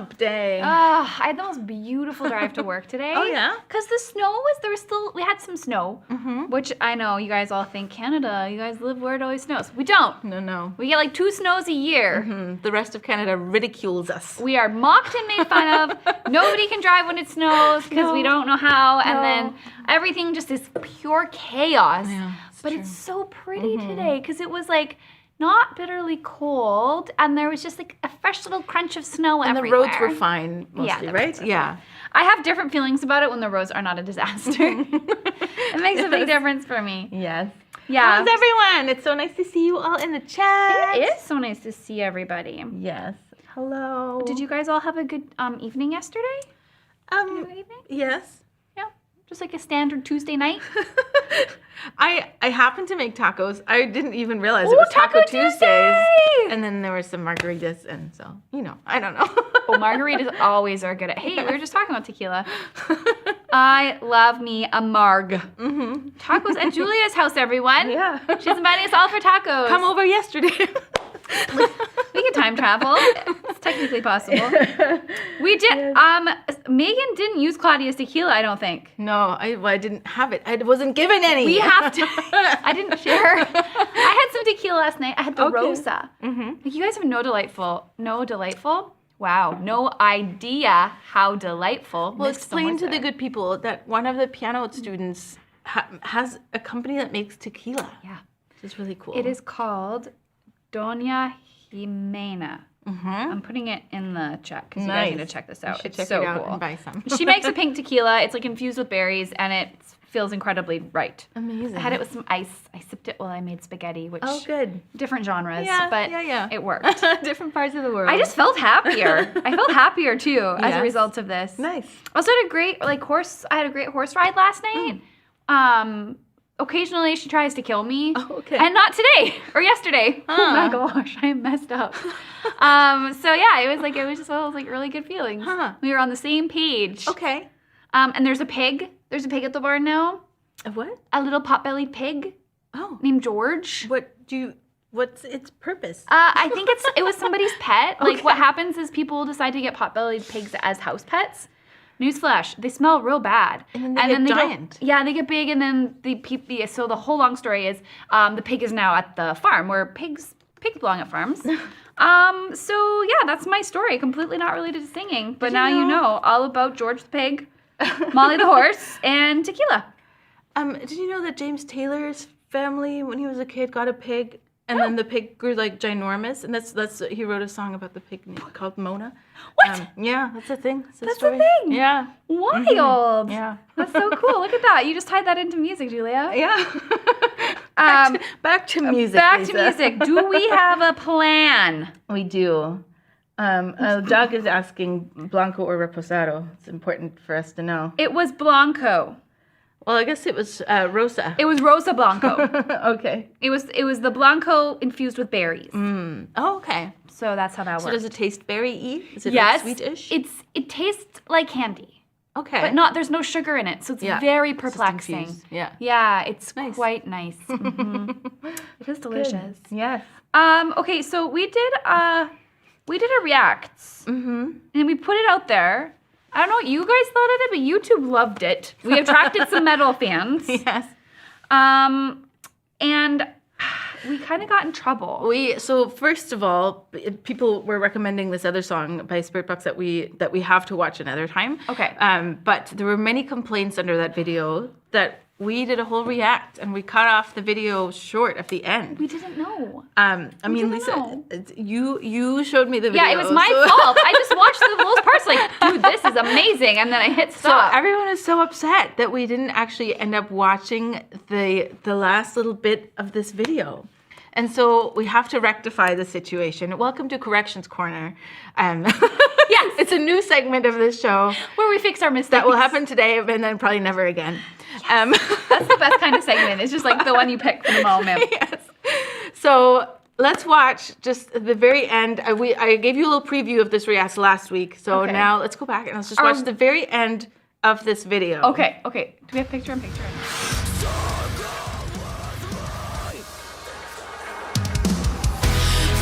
hump day. I had the most beautiful drive to work today. Oh, yeah? Because the snow we had some snow, which I know you guys all think, Canada, you guys live where it always snows. We don't. No. We get like 2 snows a year. The rest of Canada ridicules us. We are mocked and made fun of. Nobody can drive when it snows because we don't know how. And then everything just is pure chaos. Yeah, but it's so pretty today because it was like not bitterly cold, and there was just like a fresh little crunch of snow everywhere. And the roads were fine mostly, right? Yeah. I have different feelings about it when the roads are not a disaster. It makes a big difference for me. Yes. Yeah. How's everyone? It's so nice to see you all in the chat. It is so nice to see everybody. Yes. Hello. Did you guys all have a good evening yesterday? Good evening? Yes. Yeah. Just like a standard Tuesday night? I happened to make tacos. I didn't even realize it was Taco Tuesdays. Tuesday! And then there were some margaritas, and so, I don't know. Oh, margaritas always are good at. Hey, we were just talking about tequila. I love me a marg. Tacos at Julia's house, everyone. Yeah. She's inviting us all for tacos. Come over yesterday. We can time travel. It's technically possible. We did. Megan didn't use Claudia's tequila, I don't think. No, I didn't have it. I wasn't given any. We have to. I didn't share. I had some tequila last night. I had the Rosa. Like, you guys have no delightful. Wow, no idea how delightful. Well, explain to the good people that one of the piano students has a company that makes tequila. Yeah. Which is really cool. It is called Doña Jimena. I'm putting it in the chat because you guys need to check this out. It's so cool. And buy some. She makes a pink tequila. It's like infused with berries, and it feels incredibly right. Amazing. I had it with some ice. I sipped it while I made spaghetti, which good. different genres, Yeah, but yeah. it worked. Different parts of the world. I just felt happier. I felt happier too as a result of this. Nice. Also had a great I had a great horse ride last night. Occasionally she tries to kill me. Oh, okay. And not today or yesterday. Oh my gosh, I am messed up. So yeah, it was just one of those like really good feelings. We were on the same page. Okay. And there's a pig. There's a pig at the barn now. A what? A little pot-bellied pig. Oh. Named George. What's its purpose? I think it was somebody's pet. Like what happens is people decide to get pot-bellied pigs as house pets. Newsflash, they smell real bad. And then they get giant. They get big, and then so the whole long story is the pig is now at the farm where pigs belong at farms. So yeah, that's my story. Completely not related to singing, but now you know all about George the pig, Molly the horse, and tequila. Did you know that James Taylor's family, when he was a kid, got a pig, and then the pig grew like ginormous, and that's he wrote a song about the pig called Mona. What? Yeah, that's a thing. That's a thing. Yeah. Wild. Yeah. That's so cool. Look at that. You just tied that into music, Julia. Yeah. Back to music. Back to music. Do we have a plan? We do. Doug is asking Blanco or Reposado. It's important for us to know. It was Blanco. Well, I guess it was Rosa. It was Rosa Blanco. Okay. It was the Blanco infused with berries. Oh, okay. So that's how that works. So does it taste berry-y? Is it yes, like sweetish? It tastes like candy. Okay. But there's no sugar in it, so it's very perplexing. Yeah. Yeah, it's nice. quite nice. It is delicious. Good. Yes. Okay, so we did a reacts. And we put it out there. I don't know what you guys thought of it, but YouTube loved it. We attracted some metal fans. Yes. And we kind of got in trouble. So first of all, people were recommending this other song by Spirit Box that we have to watch another time. Okay. But there were many complaints under that video that we did a whole react and we cut off the video short at the end. We didn't know. Lisa, you showed me the video. Yeah, it was my fault. I just watched those parts like, dude, this is amazing. And then I hit stop. So everyone is so upset that we didn't actually end up watching the last little bit of this video. And so we have to rectify the situation. Welcome to Corrections Corner. Yes. It's a new segment of this show. Where we fix our mistakes. That will happen today and then probably never again. Yes. That's the best kind of segment. It's just like the one you pick for the moment. Yes. So let's watch just the very end. I gave you a little preview of this react last week. So now let's go back and let's just watch the very end of this video. Okay. Do we have picture in picture?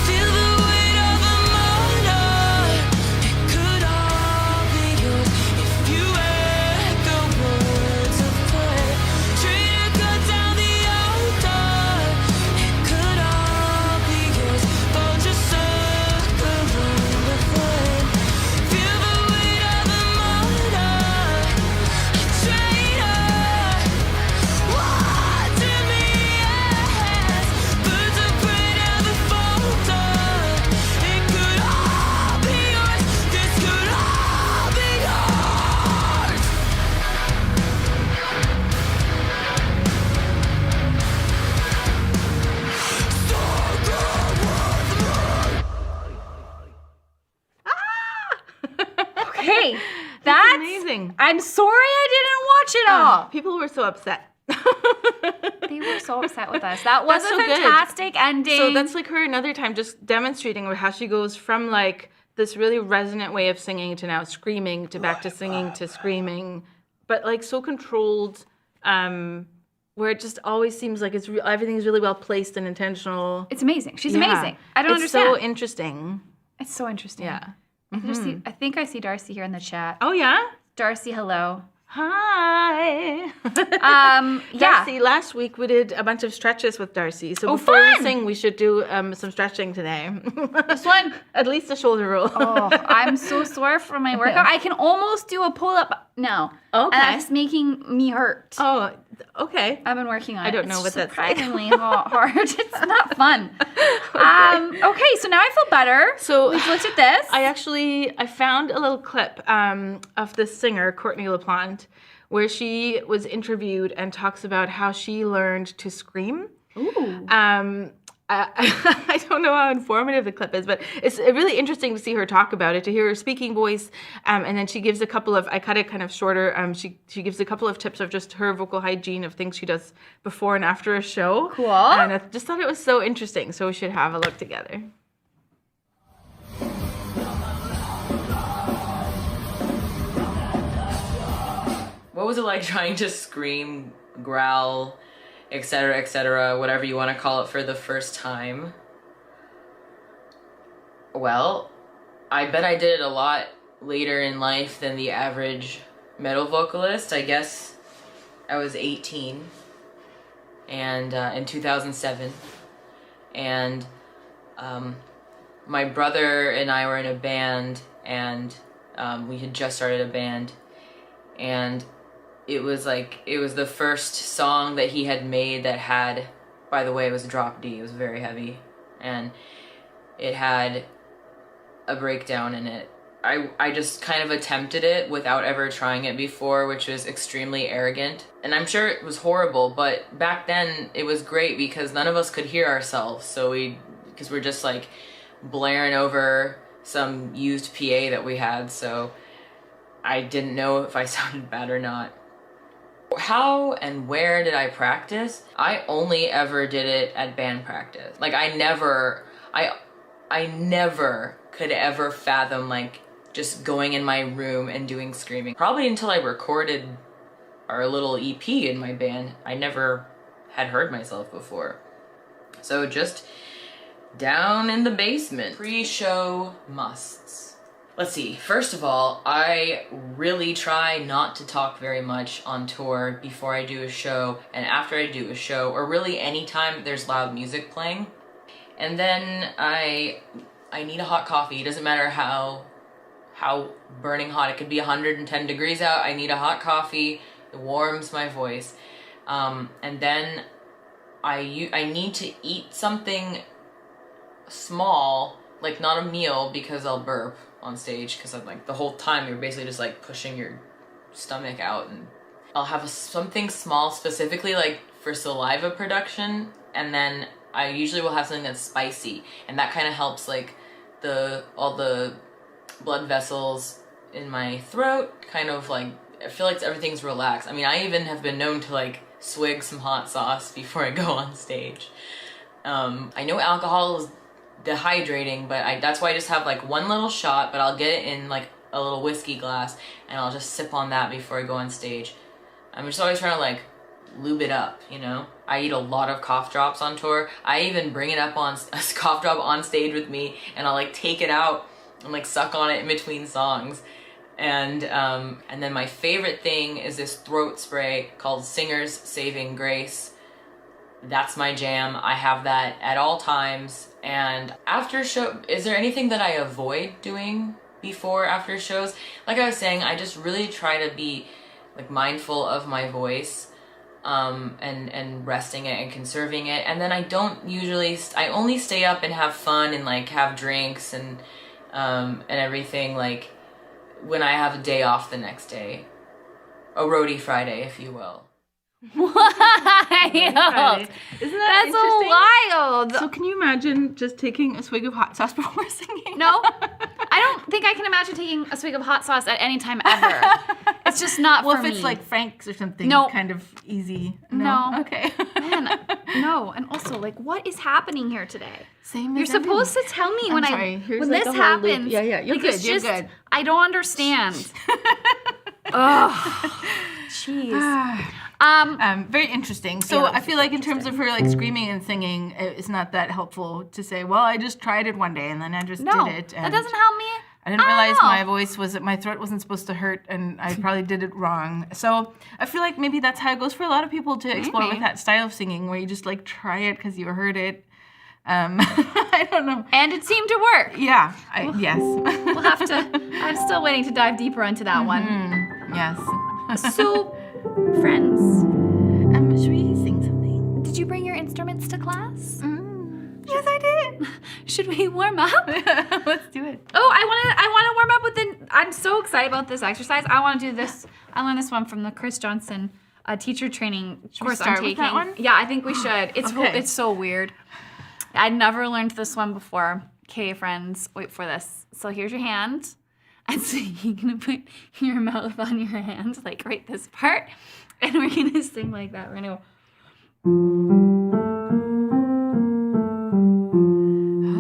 Feel the weight of a moment. It could all amazing. I'm sorry I didn't watch it all. People were so upset. They were so upset with us. That was That's a so good. fantastic ending. So that's like her another time just demonstrating how she goes from like this really resonant way of singing to now screaming to back to singing to screaming, but like so controlled, where it just always seems like everything's really well placed and intentional. It's amazing. She's amazing. I don't understand. It's so interesting. It's so interesting. Yeah. I think I see Darcy here in the chat. Oh yeah. Darcy, hello. Hi. Yeah. Darcy, last week we did a bunch of stretches with Darcy. So before we sing, we should do some stretching today. This one? At least a shoulder roll. Oh, I'm so sore from my workout. I can almost do a pull-up now. Okay. And that's making me hurt. Oh, okay. I've been working on it. I don't know what that's like. Surprisingly hard. It's not fun. Okay, so now I feel better. So we've looked at this. I found a little clip of this singer, Courtney LaPlante, where she was interviewed and talks about how she learned to scream. Ooh. I don't know how informative the clip is, but it's really interesting to see her talk about it, to hear her speaking voice, and then she gives a couple of, I cut it kind of shorter, she gives a couple of tips of just her vocal hygiene of things she does before and after a show. Cool. And I just thought it was so interesting, so we should have a look together. What was it like trying to scream, growl, etc., whatever you want to call it, for the first time? Well, I bet I did it a lot later in life than the average metal vocalist. I guess I was 18 and in 2007, and my brother and I were in a band, and we had just started a band, and it was the first song that he had made that had, by the way, it was a drop D. It was very heavy, and it had a breakdown in it. I just kind of attempted it without ever trying it before, which was extremely arrogant. And I'm sure it was horrible, but back then it was great because none of us could hear ourselves. Because we're just like blaring over some used PA that we had, so I didn't know if I sounded bad or not. How and where did I practice? I only ever did it at band practice. Like I never could ever fathom like just going in my room and doing screaming. Probably until I recorded our little EP in my band. I never had heard myself before. So just down in the basement. Pre-show musts. Let's see, first of all, I really try not to talk very much on tour before I do a show and after I do a show, or really anytime there's loud music playing. And then I need a hot coffee. It doesn't matter how burning hot. It could be 110 degrees out. I need a hot coffee. It warms my voice. And then I need to eat something small, like not a meal, because I'll burp on stage, because I'm like the whole time you're basically just like pushing your stomach out, and I'll have something small specifically like for saliva production, and then I usually will have something that's spicy, and that kind of helps like all the blood vessels in my throat kind of like, I feel like everything's relaxed. I mean, I even have been known to like swig some hot sauce before I go on stage. I know alcohol is dehydrating, but that's why I just have like one little shot, but I'll get it in like a little whiskey glass, and I'll just sip on that before I go on stage. I'm just always trying to like lube it up, you know? I eat a lot of cough drops on tour. I even bring it up on a cough drop on stage with me, and I'll like take it out and like suck on it in between songs. And then my favorite thing is this throat spray called Singer's Saving Grace. That's my jam. I have that at all times. And after show, is there anything that I avoid doing before, after shows? Like I was saying, I just really try to be like mindful of my voice, and resting it and conserving it. And then I only stay up and have fun and like have drinks and everything like when I have a day off the next day. A roadie Friday, if you will. Wild. Isn't that That's interesting? wild. So can you imagine just taking a swig of hot sauce before singing? No, I don't. don't think I can imagine taking a swig of hot sauce at any time ever. It's just not Well, for if me. it's like Frank's or something, No. kind of easy. No. Okay. Man, no. And also, like, what is happening here today? Same You're as supposed to tell me when sorry. Here's when like this a whole loop. happens. Yeah, you're like, good. It's You're just, good. I don't understand. Ugh. Jeez. Very interesting. So I feel like in terms of her like screaming and singing, it's not that helpful to say, well, I just tried it one day and then I just No, did it. that And doesn't help me. I didn't I don't realize know. my voice my throat wasn't supposed to hurt and I probably did it wrong. So I feel like maybe that's how it goes for a lot of people to explore with Maybe. that style of singing where you just like try it because you heard it. I don't know. And it seemed to work. Yeah, yes. We'll have to. I'm still waiting to dive deeper into that one. Yes. So, friends, Should we sing something? did you bring your instruments to class? Yes, I did. Should we warm up? Let's do it. Oh, I want to warm up with I'm so excited about this exercise. I want to do this. I learned this one from the Chris Johnson teacher training course start I'm with taking. that one? Yeah, I think we should. Okay. It's so weird. I'd never learned this one before. Okay, friends, wait for this. So here's your hand. And so you're going to put your mouth on your hand, like right this part. And we're going to sing like that. We're going to go.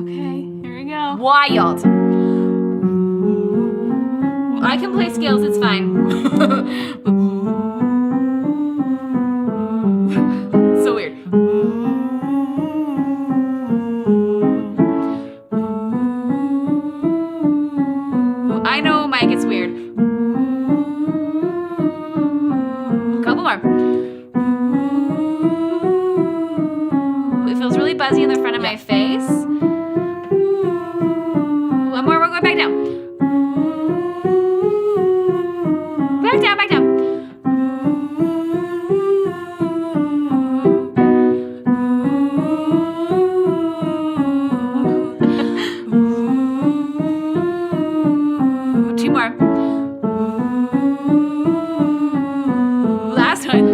Okay, here we go. Wild. I can play scales, it's fine. So weird. I know, Mike, it's weird. Couple more. It feels really buzzy in the front of my face. One more, we're going back down. Back down, back down. Two more. Last one.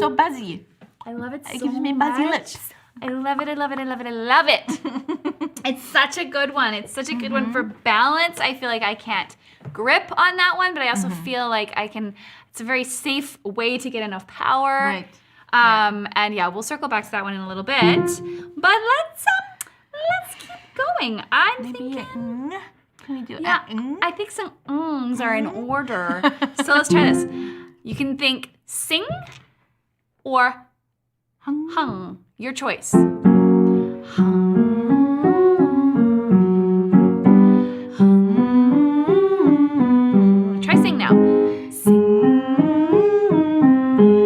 So buzzy. I love it so It gives me buzzy much. lips. I love it, I love it, I love it, I love it. It's such a good one. It's such a good one for balance. I feel like I can't grip on that one, but I also feel like I can, it's a very safe way to get enough power. Right. And yeah, we'll circle back to that one in a little bit. But let's keep going. I'm thinking, Can we do yeah, I think some ums are in order. So let's try this. You can think sing or hung. Your choice. Try sing now. Sing.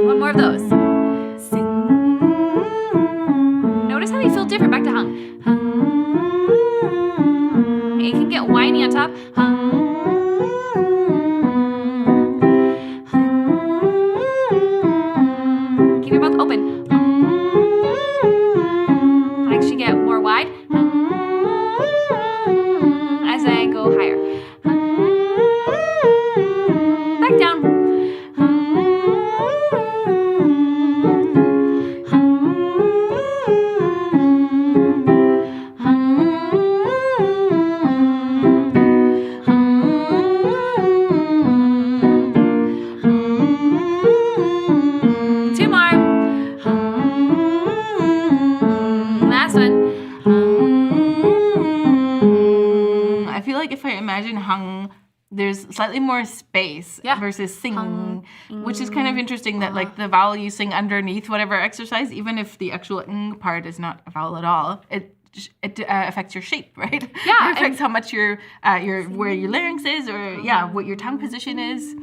One more of those. Sing. Notice how you feel different. Back to hung. It can get whiny on top. Keep your mouth open. Actually get more wide as I go higher. Back down. Two more. Last one. I feel like if I imagine hung, there's slightly more space Yeah. versus sing, which is kind of interesting that like the vowel you sing underneath whatever exercise, even if the actual ng part is not a vowel at all, it affects your shape, right? Yeah, It affects how much your where your larynx is, or what your tongue position is.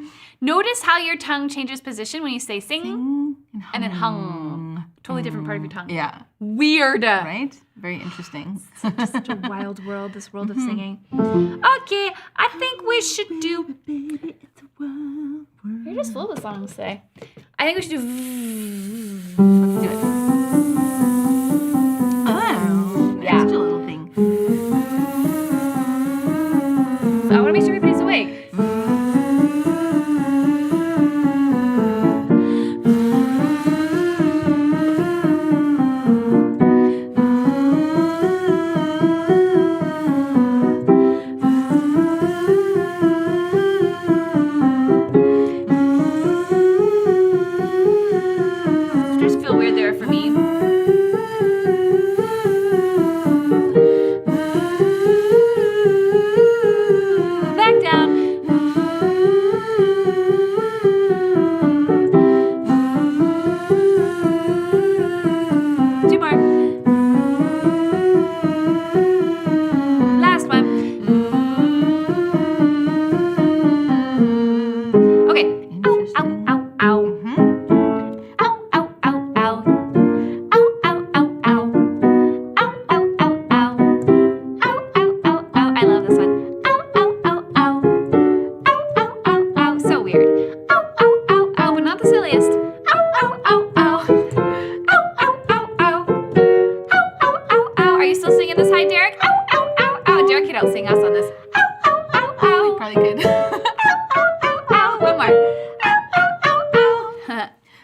Notice how your tongue changes position when you say sing and then hung. Totally different part of your tongue. Yeah, Weird. right? Very interesting. Such a wild world, this world of singing. Okay, I think we should do. You're just full of songs today. I think we should do. Let's do it. Oh, Yeah. extra little thing. I want to make sure everybody's awake.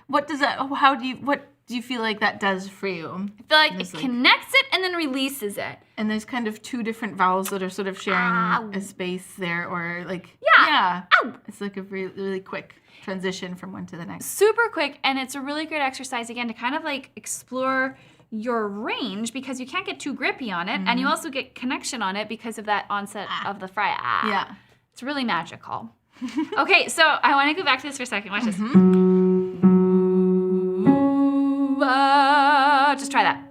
What do you feel like that does for you? I feel like it connects it and then releases it. And there's kind of two different vowels that are sort of sharing a space there, or like, it's like a really, really quick transition from one to the next. Super quick, and it's a really great exercise, again, to kind of like explore your range, because you can't get too grippy on it, and you also get connection on it because of that onset of the fry. Yeah. It's really magical. Okay, so I want to go back to this for a second. Watch this. Just try that.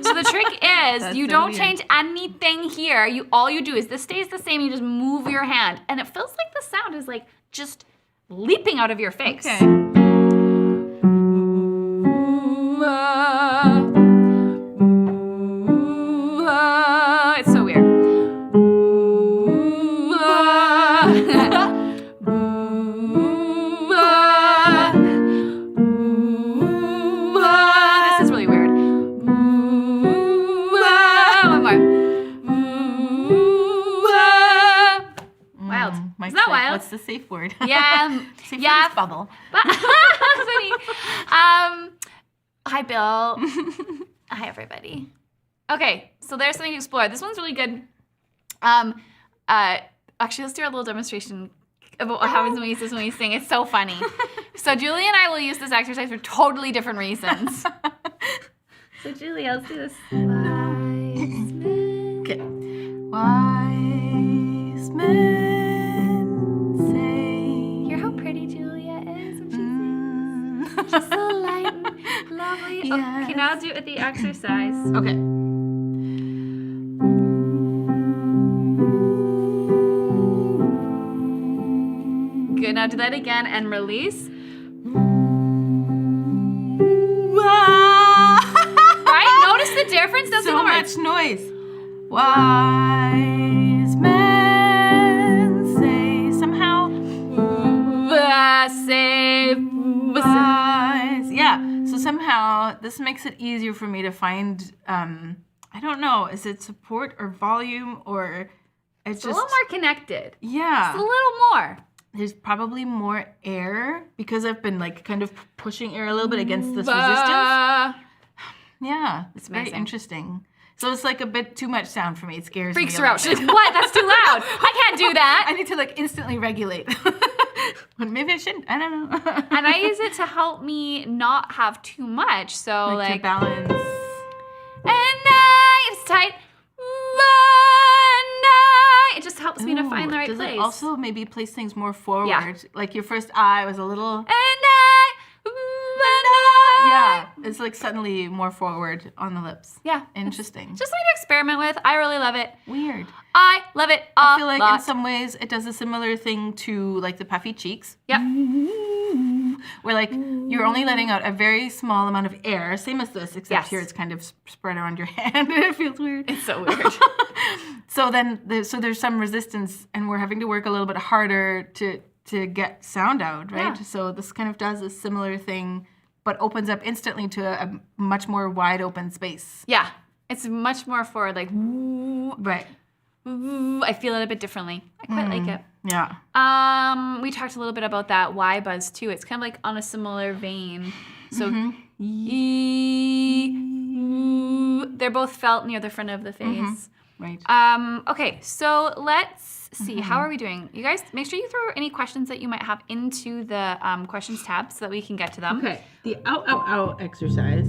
So the trick is you don't change anything here. All you do is this stays the same. You just move your hand, and it feels like the sound is like just leaping out of your face. Okay. It's so weird. This is really weird. One more. Wild. Isn't that wild? What's the safe word? Yeah. Safe word is bubble. Funny. Hi, Bill. Hi, everybody. Okay, so there's something to explore. This one's really good. Actually, let's do a little demonstration about what happens when we sing. It's so funny. So Julie and I will use this exercise for totally different reasons. So Julie, let's do this. Okay. Wise men say. Hear how pretty Julia is when she sings? She's so light and lovely. Yes. Okay, now do it with the exercise. Okay. Good, now do that again and release. Right? Notice the difference? That's So much noise. Wise men say somehow. Say. Wise. Yeah. So somehow this makes it easier for me to find. I don't know. Is it support or volume or? It's a little more connected. Yeah. It's a little more. There's probably more air because I've been like kind of pushing air a little bit against this resistance. Yeah, it's very interesting. So it's like a bit too much sound for me. It scares me. Freaks her out. She's like, what? That's too loud. I can't do that. I need to like instantly regulate. But maybe I shouldn't. I don't know. And I use it to help me not have too much. So like to balance. And it's tight. It just helps me to find the right does place. It also maybe place things more forward? Yeah. Like your first I was a little. Yeah, it's like suddenly more forward on the lips. Yeah. Interesting. Just something to experiment with. I really love it. Weird. I love it a I feel like lot. in some ways it does a similar thing to like the puffy cheeks. Yep. Where like you're only letting out a very small amount of air, same as this, except here it's kind of spread around your hand and it feels weird. It's so weird. So then there's some resistance and we're having to work a little bit harder to get sound out, right? Yeah. So this kind of does a similar thing, but opens up instantly to a much more wide open space. Yeah. It's much more forward, like right. I feel it a bit differently. I quite like it. Yeah. We talked a little bit about that Y buzz too. It's kind of like on a similar vein. So they're both felt near the front of the face. Right. Okay, so let's see. How are we doing? You guys, make sure you throw any questions that you might have into the questions tab so that we can get to them. Okay. The ow, ow, ow exercise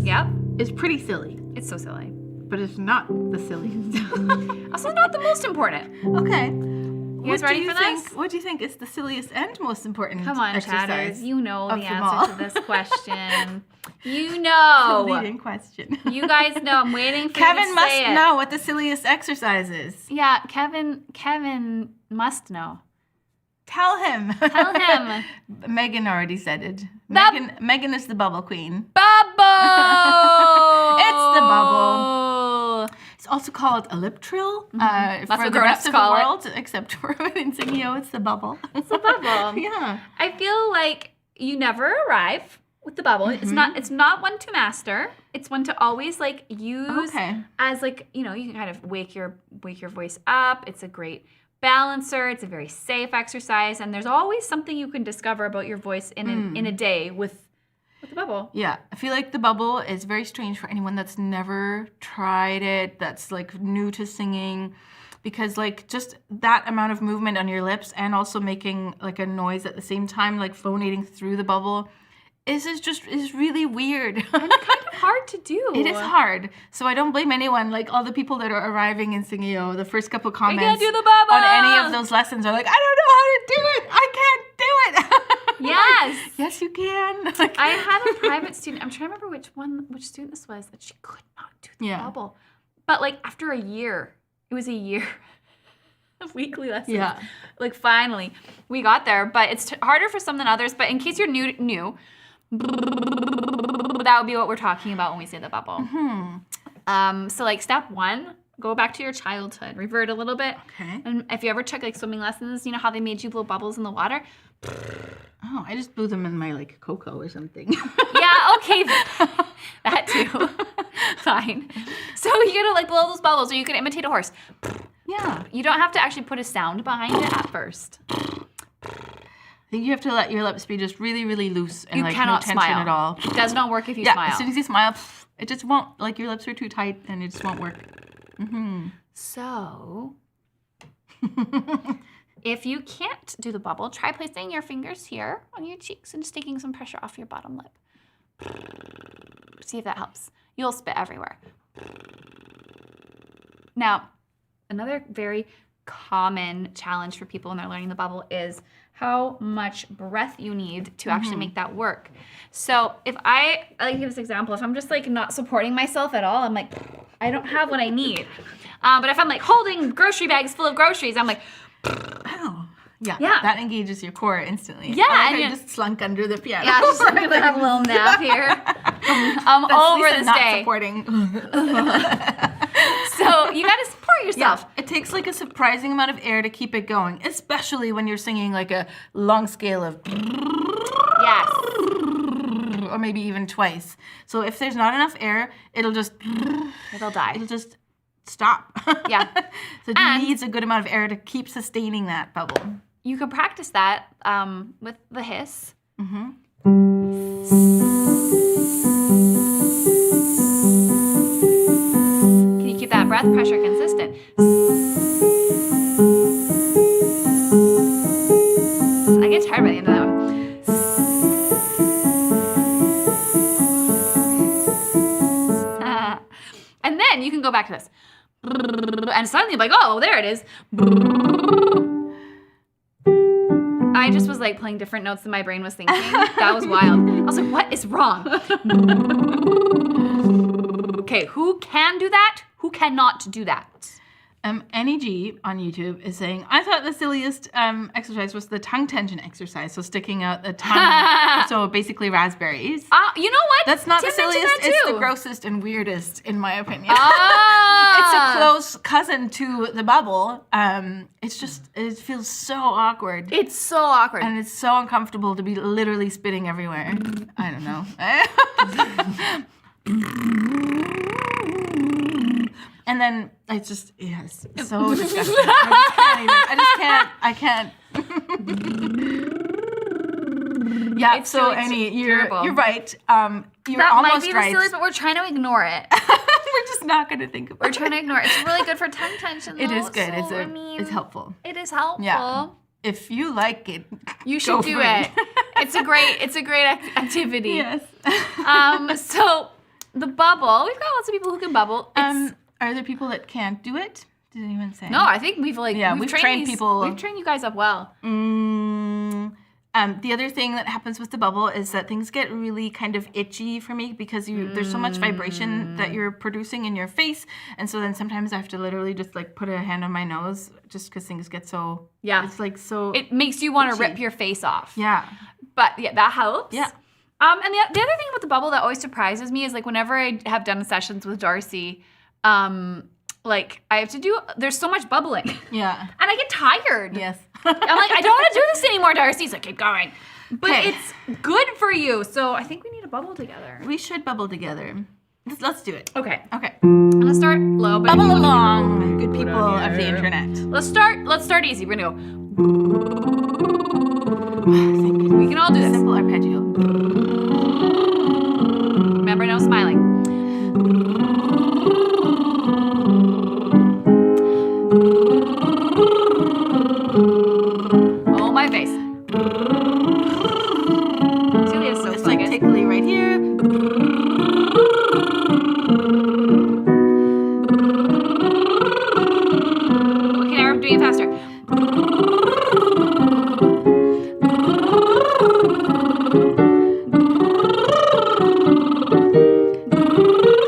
is pretty silly. It's so silly. But it's not the silliest. Also not the most important. Okay. You guys ready for this? What do you think is the silliest and most important Come on, exercise? chatters. You know the answer to this question. You know. The leading question. You guys know. I'm waiting for Kevin you to must say it. know what the silliest exercise is. Yeah, Kevin must know. Tell him. Tell him. Megan already said it. Megan is the bubble queen. Bubble! It's the bubble. It's also called a lip trill for the rest of the world, except for in Singeo, it's the bubble. It's the bubble. Yeah. I feel like you never arrive with the bubble. It's not one to master. It's one to always like use as like, you know, you can kind of wake your voice up. It's a great balancer. It's a very safe exercise, and there's always something you can discover about your voice in a day with the bubble. Yeah, I feel like the bubble is very strange for anyone that's never tried it, that's like new to singing, because like just that amount of movement on your lips and also making like a noise at the same time, like phonating through the bubble, is really weird. And kind of hard to do. It is hard. So I don't blame anyone. Like all the people that are arriving in Singeo, the first couple comments can't do the bubble on any of those lessons are like, I don't know how to do it. I can't do it. Yes. Yes, you can. Like, I had a private student. I'm trying to remember which student this was, that she could not do the bubble. But like after a year, it was a year of weekly lessons. Yeah. Like finally, we got there. But it's harder for some than others. But in case you're new, that would be what we're talking about when we say the bubble. So like step 1, go back to your childhood, revert a little bit. Okay. And if you ever took like swimming lessons, you know how they made you blow bubbles in the water? Oh, I just blew them in my like cocoa or something. Yeah, okay. That too. Fine. So you gotta like blow those bubbles, or you can imitate a horse. Yeah. You don't have to actually put a sound behind it at first. I think you have to let your lips be just really, really loose and You like cannot no tension smile. at all. It does not work if you Yeah, smile. as soon as you smile, it just won't, like your lips are too tight and it just won't work. So, if you can't do the bubble, try placing your fingers here on your cheeks and just taking some pressure off your bottom lip. See if that helps. You'll spit everywhere. Now, another very common challenge for people when they're learning the bubble is how much breath you need to actually make that work. So if I like to give this example, if I'm just like not supporting myself at all, I'm like, I don't have what I need. But if I'm like holding grocery bags full of groceries, I'm like, Oh. Yeah. Yeah. That engages your core instantly. Yeah, I and like I you- just slunk under the piano. yeah, just like have a little nap here. I'm That's over Lisa this not day. supporting. So you gotta support yourself. It takes like a surprising amount of air to keep it going, especially when you're singing like a long scale of Yes. or maybe even twice. So if there's not enough air, it'll just It'll die. stop. Yeah. So it And- needs a good amount of air to keep sustaining that bubble. You can practice that with the hiss. Can you keep that breath pressure consistent? I get tired by the end of that one. And then you can go back to this. And suddenly you're like, oh, there it is. I just was like playing different notes than my brain was thinking. That was wild. I was like, what is wrong? Okay, who can do that? Who cannot do that? NEG on YouTube is saying, I thought the silliest exercise was the tongue tension exercise, so sticking out the tongue. So basically raspberries. You know what? That's not Tim the mentioned silliest, that it's too. the grossest and weirdest, in my opinion. Ah! It's a close cousin to the bubble. It feels so awkward. It's so awkward. And it's so uncomfortable to be literally spitting everywhere. I don't know. And then it's just, yes, so disgusting. I can't. Yeah, It's so really Annie, terrible. you're right. You're that might almost be the right. silliest, but we're trying to ignore it. We're just not going to think about We're trying to ignore it. It's really good for tongue tension, though. It is good. So, It's helpful. It is helpful. Yeah. If you like it, You go should do for it. It's a great activity. Yes. So the bubble, we've got lots of people who can bubble. It's, Are there people that can't do it? Did anyone say? no, I think we've trained people. We've trained you guys up well. The other thing that happens with the bubble is that things get really kind of itchy for me because there's so much vibration that you're producing in your face, and so then sometimes I have to literally just like put a hand on my nose just because things get so. Yeah. It's like so. It makes you want to itchy. rip your face off. Yeah. But yeah, that helps. Yeah. And the other thing about the bubble that always surprises me is like whenever I have done sessions with Darcy, like I have to do, there's so much bubbling. Yeah. And I get tired. Yes. I'm like, I don't want to do this anymore, Darcy. He's like, keep going. But Okay. it's good for you. So I think we need a bubble together. We should bubble together. Let's do it. Okay. Okay. I'm gonna start low, but Bubble along, good people of the internet. let's start easy. We're gonna go. Thank goodness. We can all do this. Simple arpeggio. Remember, no smiling. Oh, my face. Silliest, so It's fun, like guys. tickly right here. Okay, now we're doing it faster.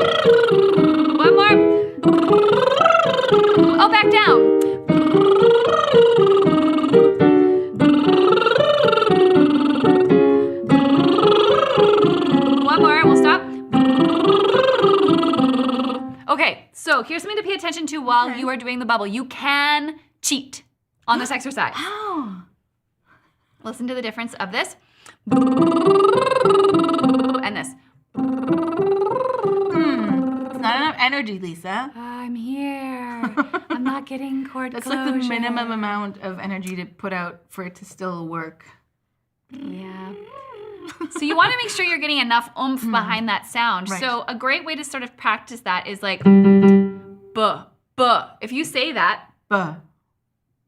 One more. Oh, back down. One more, and we'll stop. Okay, so here's something to pay attention to while you are doing the bubble. You can cheat on this exercise. Oh. Listen to the difference of this and this. It's not enough energy, Lisa. I'm here. I'm not getting cord That's closure. like the minimum amount of energy to put out for it to still work. Yeah. So you want to make sure you're getting enough oomph behind that sound. Right. So a great way to sort of practice that is like buh, buh. If you say that, Buh.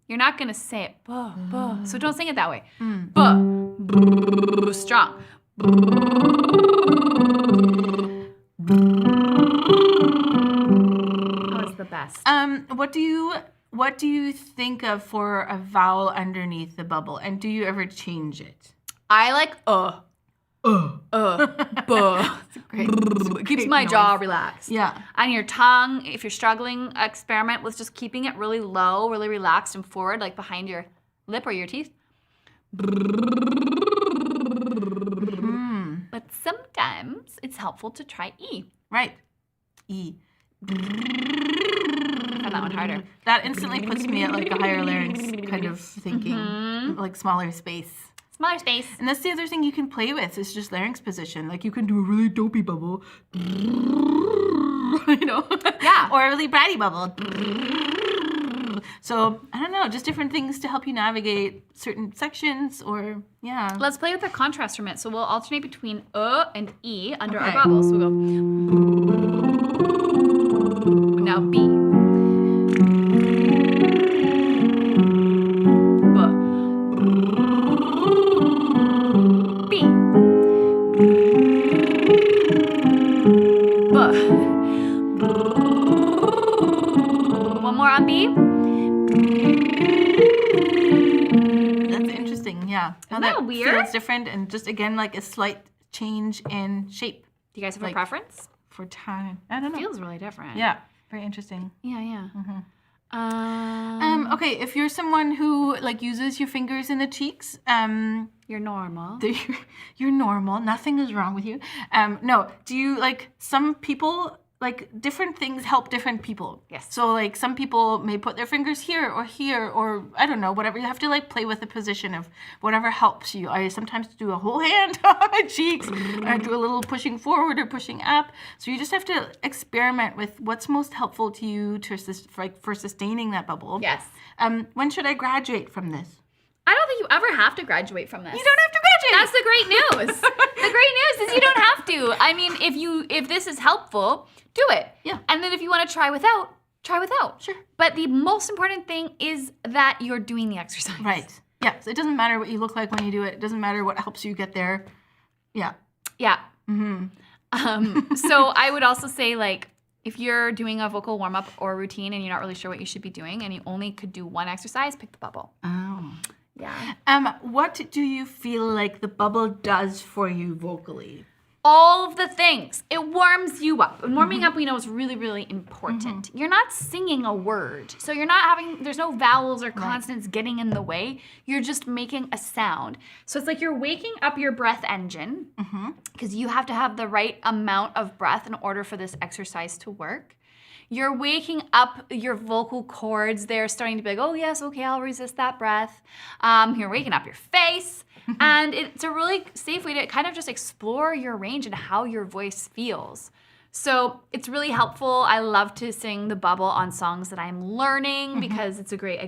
you're not going to say it buh, buh. So don't sing it that way. Buh, buh, strong. Oh, it's the best. What do you think of for a vowel underneath the bubble, and do you ever change it? I like buh. Great. It keeps my jaw relaxed. Yeah. And your tongue, if you're struggling, experiment with just keeping it really low, really relaxed and forward, like behind your lip or your teeth. But sometimes it's helpful to try E. Right. E. I found that one harder. That instantly puts me at like a higher larynx kind of thinking, like smaller space. Smaller space. And that's the other thing you can play with is just larynx position. Like you can do a really dopey bubble, you know? Yeah. Or a really bratty bubble. So, I don't know, just different things to help you navigate certain sections or, yeah. Let's play with the contrast from it. So we'll alternate between and E under our Okay. bubbles. So we'll go. Now B. B. One more on B. That's interesting, yeah. How that weird? feels different and just, again, like a slight change in shape Do you guys have Like- a preference? for time. I don't know. Feels really different. Yeah, very interesting. Yeah, yeah. Okay, if you're someone who like uses your fingers in the cheeks, You're normal. you're normal. Nothing is wrong with you. No, do you like some people like different things help different people? Yes. So like some people may put their fingers here or I don't know, whatever. You have to like play with the position of whatever helps you. I sometimes do a whole hand on my cheeks. I do a little pushing forward or pushing up. So you just have to experiment with what's most helpful to you to for sustaining that bubble. Yes. When should I graduate from this? I don't think you ever have to graduate from this. You don't have to graduate. That's the great news. The great news is you don't have to. I mean, if this is helpful, do it. Yeah. And then if you want to try without, try without. Sure. But the most important thing is that you're doing the exercise. Right. Yeah. So it doesn't matter what you look like when you do it. It doesn't matter what helps you get there. Yeah. Yeah. So I would also say, like, if you're doing a vocal warm-up or routine and you're not really sure what you should be doing and you only could do one exercise, pick the bubble. Oh. Yeah. What do you feel like the bubble does for you vocally? All of the things. It warms you up. And warming up, we know, is really, really important. You're not singing a word. So you're not there's no vowels or consonants getting in the way. You're just making a sound. So it's like you're waking up your breath engine because you have to have the right amount of breath in order for this exercise to work. You're waking up your vocal cords. They're starting to be like, oh, yes, okay, I'll resist that breath. You're waking up your face. And it's a really safe way to kind of just explore your range and how your voice feels. So it's really helpful. I love to sing the bubble on songs that I'm learning because it's a great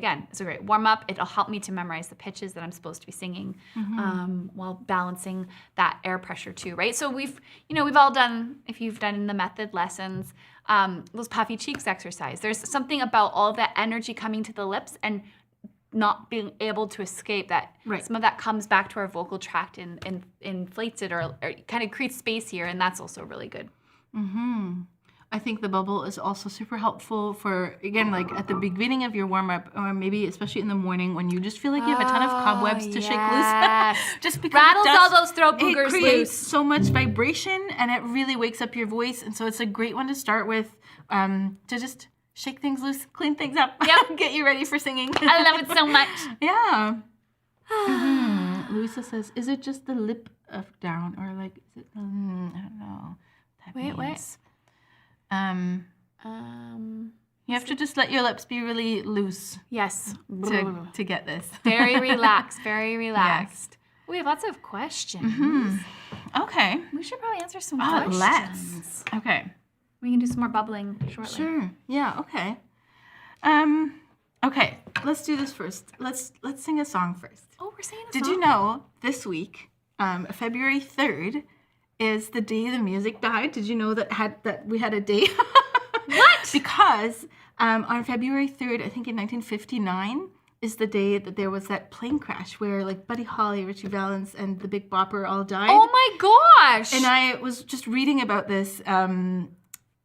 warm up. It'll help me to memorize the pitches that I'm supposed to be singing while balancing that air pressure too, right? So we've all done, if you've done the method lessons, those puffy cheeks exercise. There's something about all that energy coming to the lips and not being able to escape that. Right. Some of that comes back to our vocal tract and inflates it or kind of creates space here, and that's also really good. I think the bubble is also super helpful for, again, like at the beginning of your warm-up, or maybe especially in the morning when you just feel like you have a ton of cobwebs to shake loose. Just because rattles all those throat boogers it creates loose. so much vibration, and it really wakes up your voice. And so it's a great one to start with, to just shake things loose, clean things up, get you ready for singing. I love it so much. Yeah. Louisa says, "Is it just the lip of down, or like is it? I don't know." Wait. You have to just let your lips be really loose Yes. to get this. Very relaxed. Very relaxed. We have lots of questions. Okay. We should probably answer some questions. Let's. Okay. We can do some more bubbling shortly. Sure. Yeah. Okay. Okay. Let's do this first. Let's sing a song first. Oh, we're singing a Did song? you know this week, February 3rd, is the day the music died? Did you know that we had a day? What? Because on February 3rd, I think in 1959, is the day that there was that plane crash where like Buddy Holly, Richie Valens, and the Big Bopper all died. Oh my gosh! And I was just reading about this.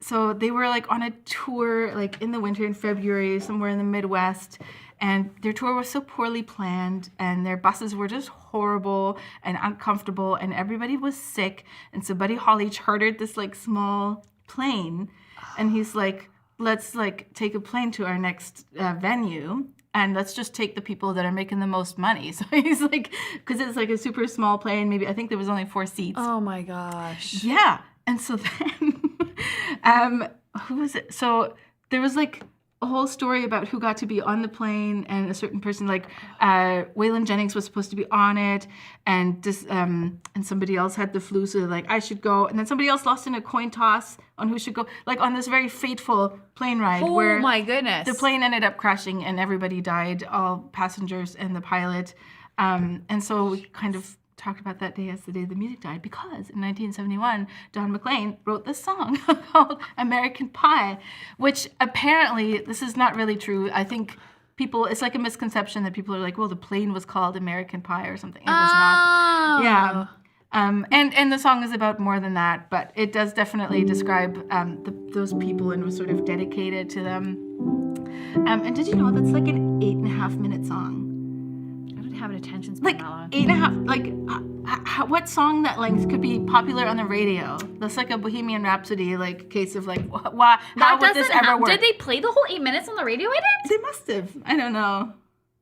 So they were like on a tour like in the winter in February somewhere in the Midwest. And their tour was so poorly planned, and their buses were just horrible and uncomfortable, and everybody was sick. And so Buddy Holly chartered this like small plane, and he's like, "Let's like take a plane to our next venue, and let's just take the people that are making the most money." So he's like, because it's like a super small plane, maybe I think there was only 4 seats. Oh my gosh. Yeah, and so then, who was it? So there was like a whole story about who got to be on the plane, and a certain person like Waylon Jennings was supposed to be on it, and this and somebody else had the flu, so they're like, I should go, and then somebody else lost in a coin toss on who should go, like on this very fateful plane ride where Oh my goodness. the plane ended up crashing and everybody died, all passengers and the pilot, and so we kind of talked about that day as the day the music died because in 1971, Don McLean wrote this song called American Pie, which apparently, this is not really true. I think it's like a misconception that people are like, well, the plane was called American Pie or something. It was not. Yeah. And the song is about more than that, but it does definitely describe those people and was sort of dedicated to them. And did you know that's like an 8.5-minute song? Have an attention span Like that long. 8.5, like what song that length could be popular on the radio? That's like a Bohemian Rhapsody like case of like why how would this ever work? Did they play the whole 8 minutes on the radio? I didn't. They must have. I don't know.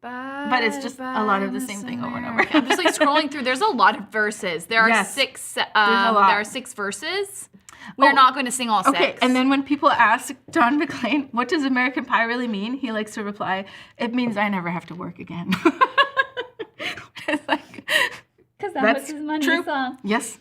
But it's just a lot of the same thing over and over. I'm just like scrolling through. There's a lot of verses. There are Yes. 6. a lot. There are 6 verses. We're not going to sing all 6. Okay, and then when people ask Don McLean, what does American Pie really mean? He likes to reply, it means I never have to work again. It's like, because that that's was his money true. song. Yes.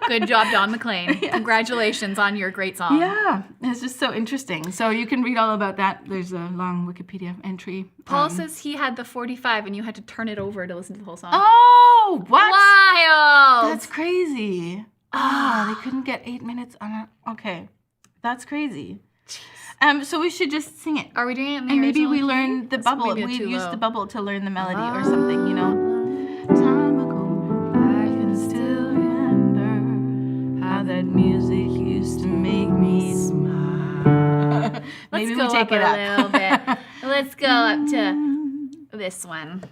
Good job, Don McLean. Yes. Congratulations on your great song. Yeah, it's just so interesting. So you can read all about that. There's a long Wikipedia entry. Paul says he had the 45 and you had to turn it over to listen to the whole song. Oh, what? Wild! That's crazy. Oh, they couldn't get 8 minutes on it. Okay, that's crazy. So we should just sing it. Are we doing it in the And maybe original we key? learn the That's bubble. maybe We too use low. the bubble to learn the melody or something, you know. Time ago, I can still remember how that music used to make me smile. Maybe we Let's go take up it a up. little bit. Let's go up to this one.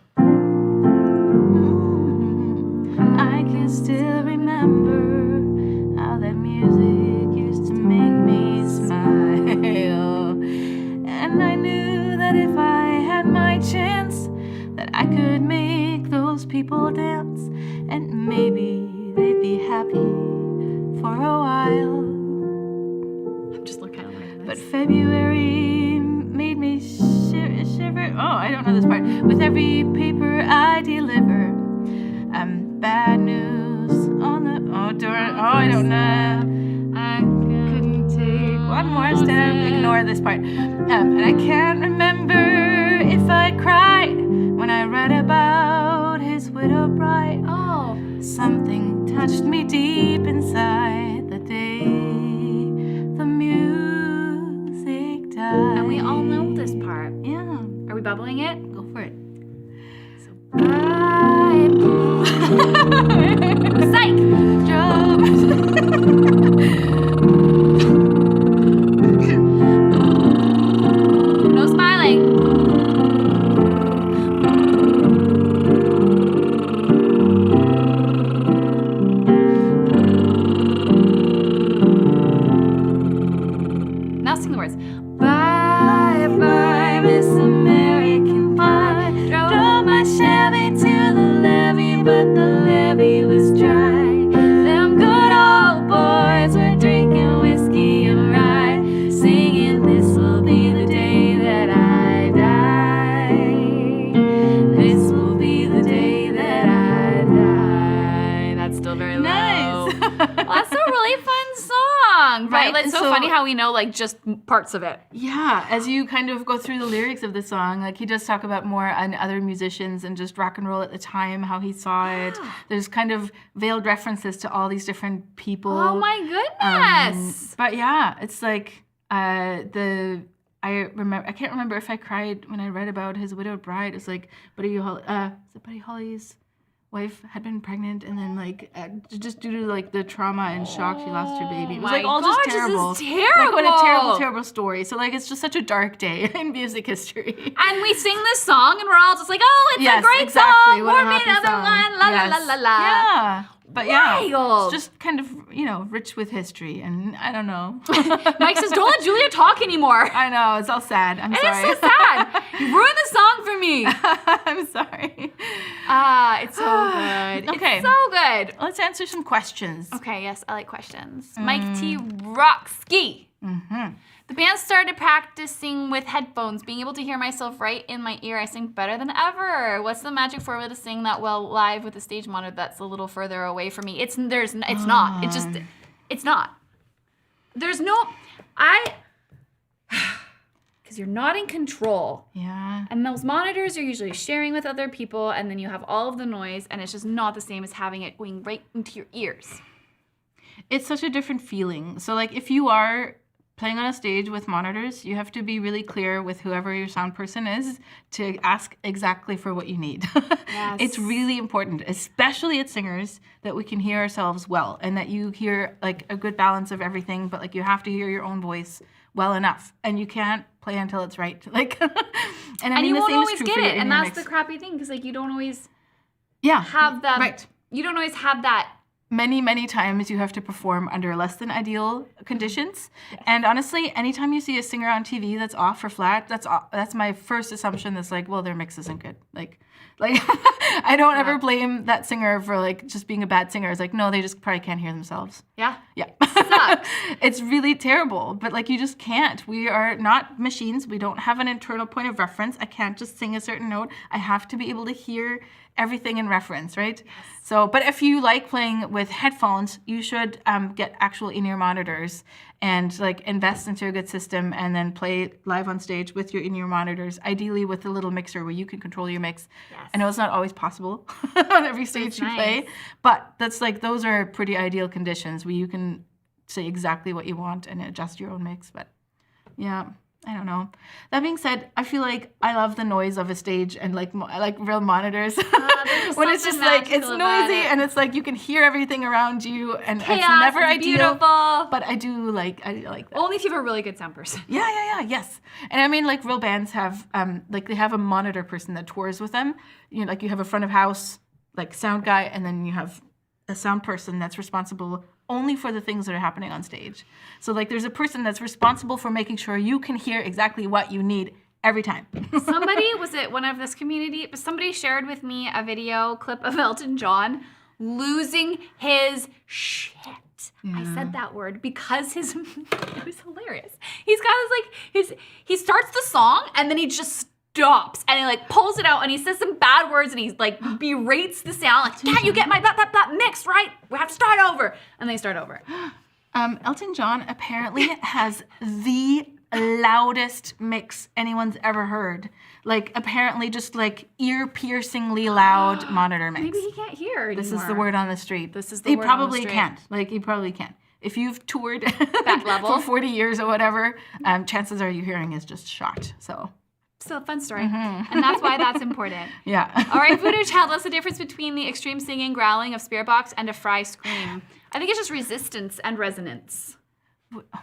I can still remember how that music used to make me smile. And I knew that if I had my chance, that I could make those people dance, and maybe they'd be happy for a while. I'm just kind of learning But this. February made me shiver. Oh, I don't know this part. With every paper I deliver, bad news on the I don't know. I couldn't this part. And I can't remember if I cried when I read about his widowed bride. Oh. Something touched me deep inside the day the music died. And we all know this part. Yeah. Are we bubbling it? Go for it. Psych! No smiling. Now sing the words. Bye bye, Miss American Pie. Drove my Chevy to the levee, but the levee was dry. Them good old boys were drinking whiskey and rye, singing, "This will be the day that I die. This will be the day that I die." That's still very low. Nice. Well, that's a really fun song, Right, right? It's so so- funny how we know like just parts of it. Yeah, as you kind of go through the lyrics of the song, like he does talk about more on other musicians and just rock and roll at the time, how he saw it. There's kind of veiled references to all these different people. Oh my goodness! But yeah, it's like I can't remember if I cried when I read about his widowed bride. It's like Buddy Holly's wife had been pregnant, and then like just due to like the trauma and shock, she lost her baby. It was my like all gosh, just terrible. this is terrible. Like what a terrible story. So like it's just such a dark day in music history. And we sing this song, and we're all just like, "Oh, it's Yes, a great exactly. song! What a More me happy another song. one! La Yes. la la la la!" Yeah. But yeah, Wild. it's just kind of, rich with history, and I don't know. Mike says, "Don't let Julia talk anymore." I know, it's all sad. I'm It sorry. is so sad. You ruined the song for me. I'm sorry. It's so good. Okay. It's so good. Let's answer some questions. Okay, yes, I like questions. Mike T. Rockski. The band started practicing with headphones. Being able to hear myself right in my ear, I sing better than ever. What's the magic formula to sing that well live with a stage monitor that's a little further away from me? It's not. It's not. There's no, because you're not in control. Yeah. And those monitors are usually sharing with other people, and then you have all of the noise, and it's just not the same as having it going right into your ears. It's such a different feeling. So like if you are playing on a stage with monitors, you have to be really clear with whoever your sound person is to ask exactly for what you need. Yes. It's really important, especially as singers, that we can hear ourselves well and that you hear like a good balance of everything, but like you have to hear your own voice well enough, and you can't play until it's right. Like, and I mean You the won't same is always true get for your it, and in-ear that's mix. the crappy thing, because like you don't always Yeah, have that. right. You don't always have that. Many times you have to perform under less than ideal conditions. And honestly, anytime you see a singer on TV that's off or flat, that's my first assumption. That's like, well, their mix isn't good. Like I don't ever blame that singer for like just being a bad singer. It's like, no, they just probably can't hear themselves. Yeah. Yeah. Sucks. It's really terrible, but like you just can't. We are not machines. We don't have an internal point of reference. I can't just sing a certain note. I have to be able to hear everything in reference, right? Yes. So, but if you like playing with headphones, you should get actual in-ear monitors and like invest into a good system and then play live on stage with your in-ear monitors, ideally with a little mixer where you can control your mix. Yes. I know it's not always possible on every stage you play, nice. but that's like, those are pretty ideal conditions where you can say exactly what you want and adjust your own mix. But yeah, I don't know. That being said, I feel like I love the noise of a stage and like real monitors. When it's just like, it's noisy and it's like you can hear everything around you, and Chaos, it's never it's ideal. beautiful. But I do like that. Only if you have a really good sound person. Yeah, yes. And I mean, like real bands have, like they have a monitor person that tours with them. You know, like you have a front of house, like sound guy, and then you have a sound person that's responsible only for the things that are happening on stage. So like there's a person that's responsible for making sure you can hear exactly what you need every time. Somebody, was it one of this community, somebody shared with me a video clip of Elton John losing his shit. I said that word because it was hilarious. He's got he starts the song and then he just stops and he like pulls it out and he says some bad words and he's like berates the sound, like, can't you get my that mix right? We have to start over. And they start over. Elton John apparently has the loudest mix anyone's ever heard. Like apparently just like ear-piercingly loud monitor mix. Maybe he can't hear anymore. This is the word on the street. This is the he word probably on the street. can't. Like he probably can't. If you've toured That level. for 40 years or whatever, chances are your hearing is just shot. So Still a fun story. And that's why that's important. yeah. All right, Voodoo Child, what's the difference between the extreme singing, growling of Spirit Box and a fry scream? I think it's just resistance and resonance.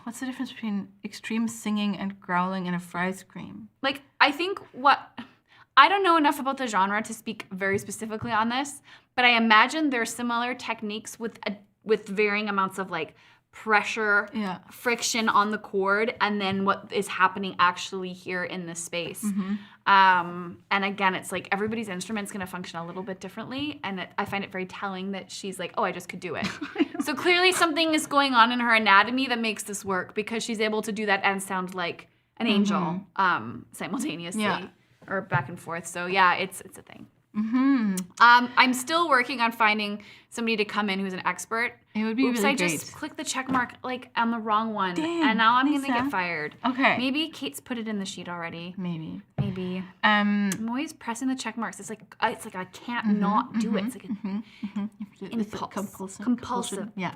What's the difference between extreme singing and growling and a fry scream? Like, I think I don't know enough about the genre to speak very specifically on this, but I imagine there are similar techniques with varying amounts of like pressure, friction on the cord, and then what is happening actually here in this space. And again, it's like everybody's instrument's going to function a little bit differently, and I find it very telling that she's like, oh, I just could do it. So clearly something is going on in her anatomy that makes this work, because she's able to do that and sound like an angel simultaneously or back and forth. So yeah, it's a thing. I'm still working on finding somebody to come in who's an expert. It would be really I great. just clicked the check mark like on the wrong one. Dang, and now I'm Lisa. gonna get fired. Okay. Maybe Kate's put it in the sheet already. Maybe. I'm always pressing the check marks. It's like I can't not do it. It's like It's like compulsive. Yeah.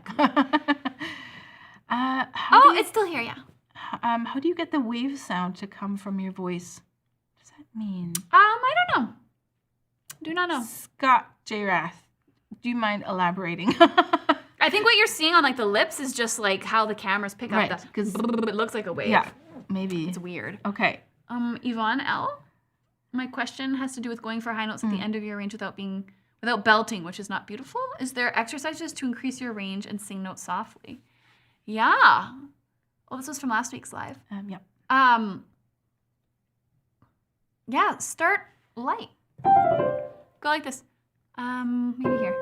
It's still here, yeah. How do you get the wave sound to come from your voice? What does that mean? I don't know. Do not know. Scott J. Rath, do you mind elaborating? I think what you're seeing on like the lips is just like how the cameras pick up Right, the 'cause- it looks like a wave. Yeah, maybe. It's weird. Okay. Yvonne L. My question has to do with going for high notes at the end of your range without belting, which is not beautiful. Is there exercises to increase your range and sing notes softly? Yeah. Well, this was from last week's live. Yeah. Yeah, start light. Go like this. Maybe here.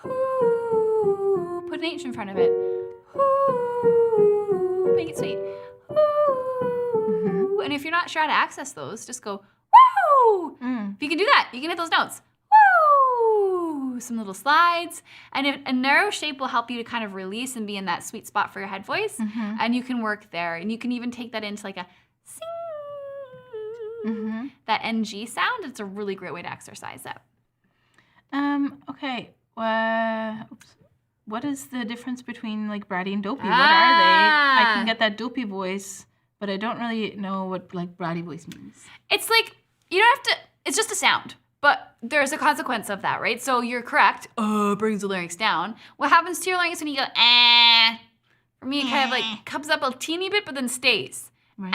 Ooh, put an H in front of it. Ooh, make it sweet. Ooh. And if you're not sure how to access those, just go, woo! If you can do that, you can hit those notes. Woo! Some little slides. And a narrow shape will help you to kind of release and be in that sweet spot for your head voice. And you can work there. And you can even take that into like a sing. That NG sound. It's a really great way to exercise that. Okay. What is the difference between like bratty and dopey? What are they? I can get that dopey voice, but I don't really know what like bratty voice means. It's like, you don't have to, it's just a sound, but there's a consequence of that, right? So you're correct. Brings the larynx down. What happens to your larynx when you go, For me, it kind of like comes up a teeny bit, but then stays. Right.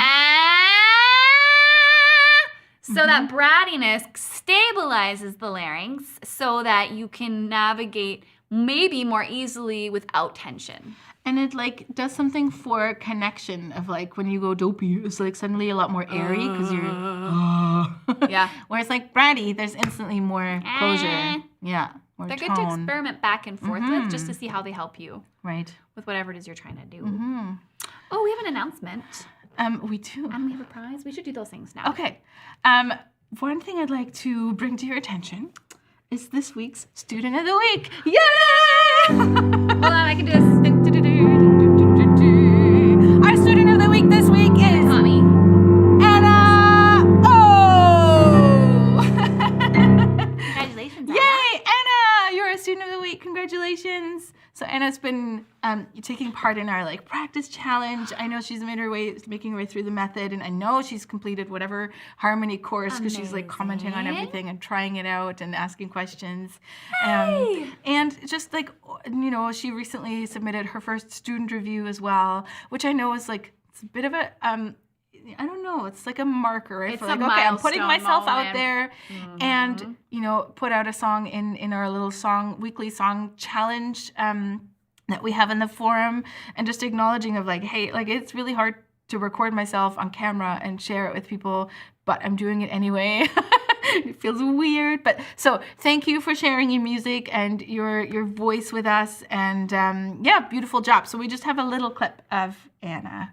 So that brattiness stabilizes the larynx so that you can navigate maybe more easily without tension. And it like does something for connection of like when you go dopey, it's like suddenly a lot more airy because you're Yeah. Whereas like bratty, there's instantly more closure. Yeah. More They're tone. good to experiment back and forth with just to see how they help you Right. with whatever it is you're trying to do. Oh, we have an announcement. We do. And we have a prize. We should do those things now. Okay. One thing I'd like to bring to your attention is this week's Student of the Week. Yay! Hold on, I can do this. Our Student of the Week this week is Tommy. Anna O! Congratulations, Anna. Yay, Anna! You're a Student of the Week. Congratulations. So Anna's been taking part in our like practice challenge. I know she's making her way through the method, and I know she's completed whatever harmony course because she's like commenting on everything and trying it out and asking questions. And just like, you know, she recently submitted her first student review as well, which I know is like, it's a bit of a, I don't know, it's like a marker, right? It's For like, a okay, I'm putting milestone myself out moment. there and, you know, put out a song in our little weekly song challenge that we have in the forum, and just acknowledging of like, hey, like it's really hard to record myself on camera and share it with people, but I'm doing it anyway. It feels weird, but so thank you for sharing your music and your voice with us, and yeah, beautiful job. So we just have a little clip of Anna.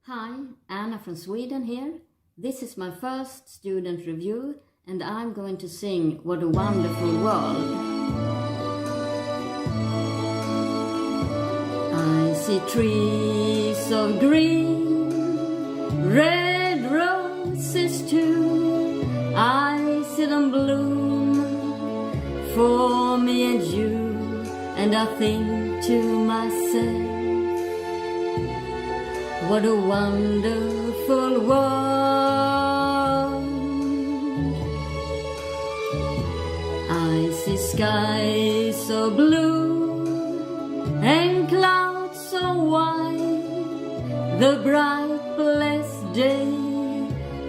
Hi, Anna from Sweden here. This is my first student review, and I'm going to sing What a Wonderful World. I see trees of green red roses too, I see them bloom for me and you, and I think to myself, what a wonderful world. I see skies so blue and clouds so white, the bright blessed day,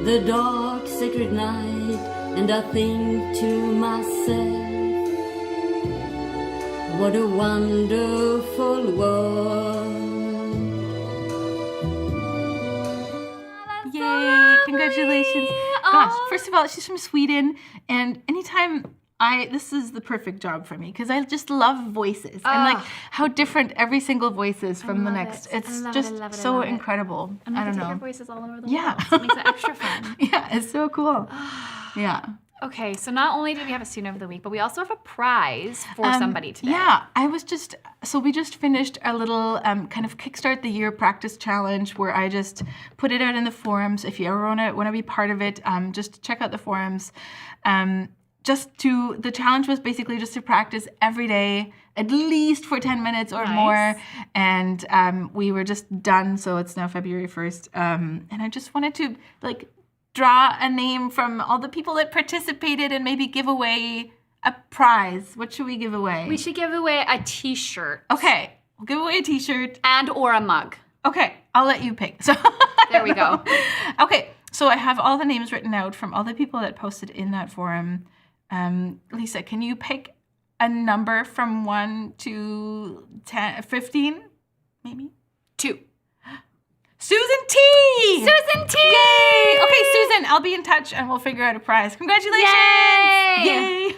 the dark sacred night, and I think to myself, what a wonderful world. Yay, congratulations. Gosh, first of all, she's from Sweden, and anytime this is the perfect job for me because I just love voices and like how different every single voice is from the next. It's just so incredible. And I don't to know. hear voices all over the Yeah. world. So it makes it extra fun. Yeah, it's so cool. Yeah. Okay, so not only did we have a student of the week, but we also have a prize for somebody today. Yeah, we just finished a little kind of Kickstart the Year practice challenge where I just put it out in the forums. If you ever want to be part of it, just check out the forums. The challenge was basically just to practice every day, at least for 10 minutes or more. And we were just done, so it's now February 1st. And I just wanted to draw a name from all the people that participated and maybe give away a prize. What should we give away? We should give away a t-shirt. Okay, we'll give away a t-shirt. And or a mug. Okay, I'll let you pick. So there we go. Okay, so I have all the names written out from all the people that posted in that forum. Lisa, can you pick a number from 1 to 15, maybe? 2. Susan T! Susan T! Yay! Okay, Susan, I'll be in touch and we'll figure out a prize. Congratulations! Yay!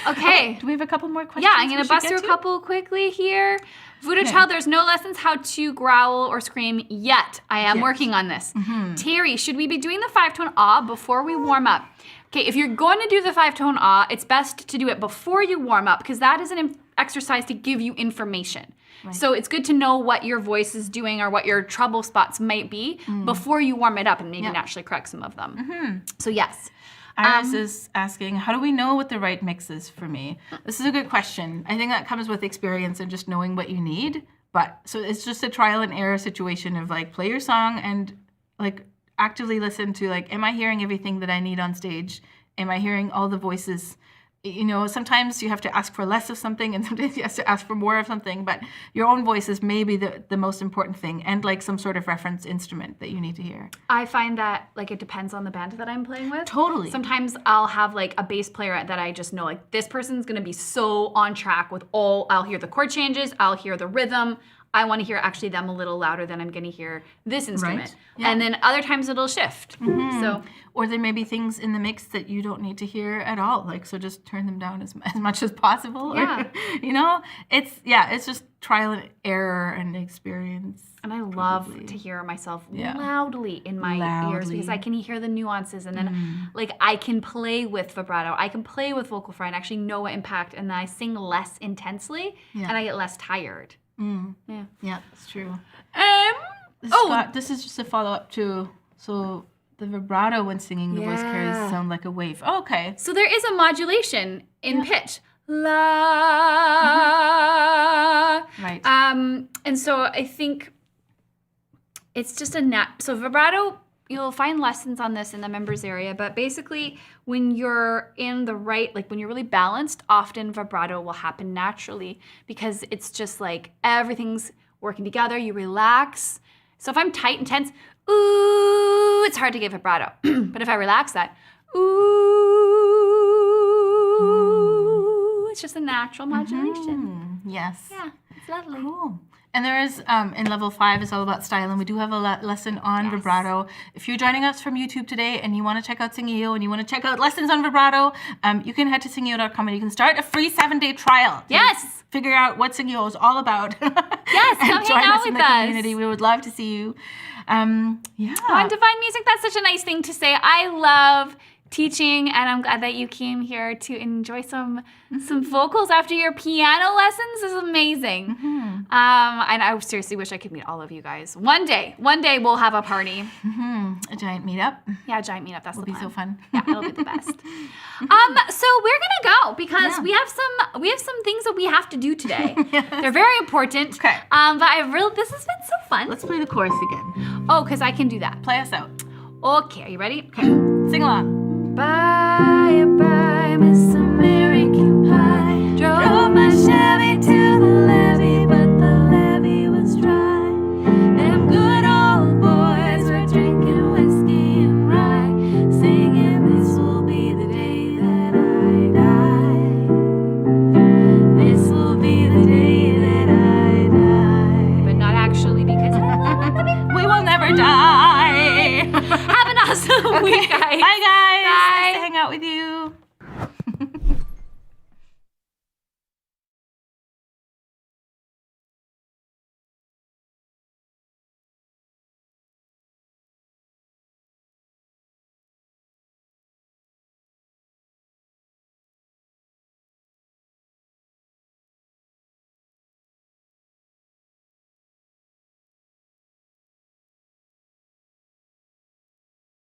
Okay. Do we have a couple more questions? Yeah, I'm going to bust through a couple quickly here. Voodoo Child, there's no lessons how to growl or scream yet. I am working on this. Terry, should we be doing the 5-tone ah before we warm up? Okay, if you're going to do the 5-tone ah, it's best to do it before you warm up because that is an exercise to give you information. Right. So it's good to know what your voice is doing or what your trouble spots might be before you warm it up and maybe naturally correct some of them. So yes. Iris is asking, how do we know what the right mix is for me? This is a good question. I think that comes with experience and just knowing what you need. So it's just a trial and error situation of play your song and actively listen to am I hearing everything that I need on stage? Am I hearing all the voices? You know, sometimes you have to ask for less of something and sometimes you have to ask for more of something, but your own voice is maybe the most important thing and some sort of reference instrument that you need to hear. I find that it depends on the band that I'm playing with. Totally. Sometimes I'll have a bass player that I just know this person's going to be so on track with I'll hear the chord changes, I'll hear the rhythm. I want to hear actually them a little louder than I'm going to hear this instrument. Right. Yeah. And then other times it'll shift. Or there may be things in the mix that you don't need to hear at all. So just turn them down as much as possible. Yeah. Or, it's just trial and error and experience. And I love to hear myself loudly in my ears because I can hear the nuances and then I can play with vibrato. I can play with vocal fry and actually know what impact and then I sing less intensely and I get less tired. Yeah, that's true. Scott, this is just a follow-up to, the vibrato when singing, the voice carries sound like a wave. Oh, okay. So there is a modulation in pitch. La. Right. And so I think it's just so vibrato, you'll find lessons on this in the members area, but basically when you're in the right, when you're really balanced, often vibrato will happen naturally because it's just everything's working together, you relax. So if I'm tight and tense, ooh, it's hard to get vibrato. But if I relax that, ooh, it's just a natural modulation. Yes. Yeah, it's lovely. Cool. And there is, in level 5, it's all about style, and we do have a lesson on vibrato. If you're joining us from YouTube today and you want to check out Singeo and you want to check out lessons on vibrato, you can head to Singeo.com and you can start a free 7-day trial. Yes! Figure out what Singeo is all about. Yes, and come join hang out us in with the us. community. We would love to see you. On Divine Music, that's such a nice thing to say. I love teaching, and I'm glad that you came here to enjoy some vocals after your piano lessons. This is amazing. And I seriously wish I could meet all of you guys. One day we'll have a party. A giant meetup. Yeah, a giant meetup. That's the It'll be plan. so fun. Yeah, it'll be the best. So we're gonna go because we have some things that we have to do today. They're very important. Okay. But this has been so fun. Let's play the chorus again. Oh, because I can do that. Play us out. Okay, are you ready? Okay. Sing along. Bye, bye,